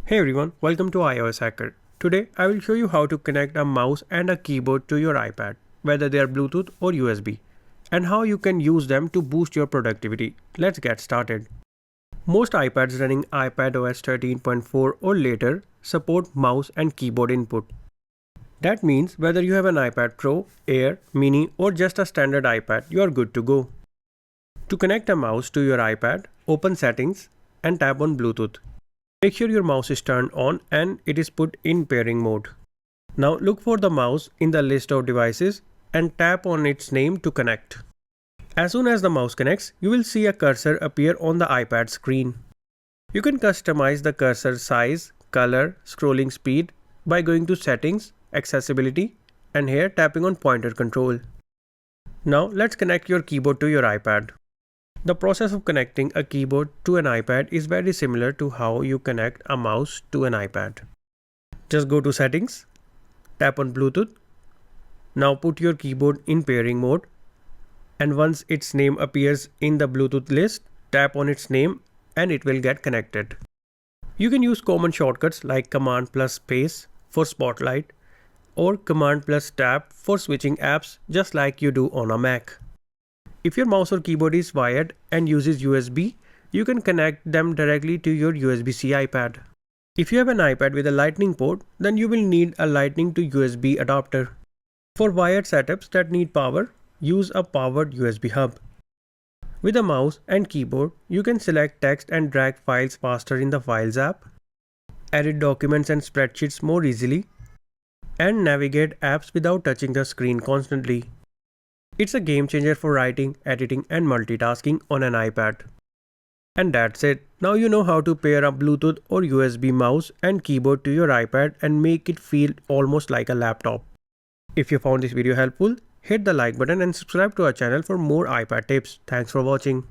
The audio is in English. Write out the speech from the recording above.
Hey everyone, welcome to iOS Hacker. Today I will show you how to connect a mouse and a keyboard to your iPad, whether they are Bluetooth or USB, and how you can use them to boost your productivity. Let's get started. Most iPads running iPadOS 13.4 or later support mouse and keyboard input. That means whether you have an iPad Pro, Air, Mini or just a standard iPad, you are good to go. To connect a mouse to your iPad, open Settings and tap on Bluetooth. Make sure your mouse is turned on and it is put in pairing mode. Now look for the mouse in the list of devices and tap on its name to connect. As soon as the mouse connects, you will see a cursor appear on the iPad screen. You can customize the cursor size, color, scrolling speed by going to Settings, Accessibility, and here tapping on Pointer Control. Now let's connect your keyboard to your iPad. The process of connecting a keyboard to an iPad is very similar to how you connect a mouse to an iPad. Just go to Settings, tap on Bluetooth. Now put your keyboard in pairing mode, and once its name appears in the Bluetooth list, tap on its name and it will get connected. You can use common shortcuts like Command plus Space for Spotlight or Command plus Tab for switching apps, just like you do on a Mac. If your mouse or keyboard is wired and uses USB, you can connect them directly to your USB-C iPad. If you have an iPad with a Lightning port, then you will need a Lightning to USB adapter. For wired setups that need power, use a powered USB hub. With a mouse and keyboard, you can select text and drag files faster in the Files app, edit documents and spreadsheets more easily, and navigate apps without touching the screen constantly. It's a game changer for writing, editing and multitasking on an iPad. And that's it. Now you know how to pair a Bluetooth or USB mouse and keyboard to your iPad and make it feel almost like a laptop. If you found this video helpful, hit the like button and subscribe to our channel for more iPad tips. Thanks for watching.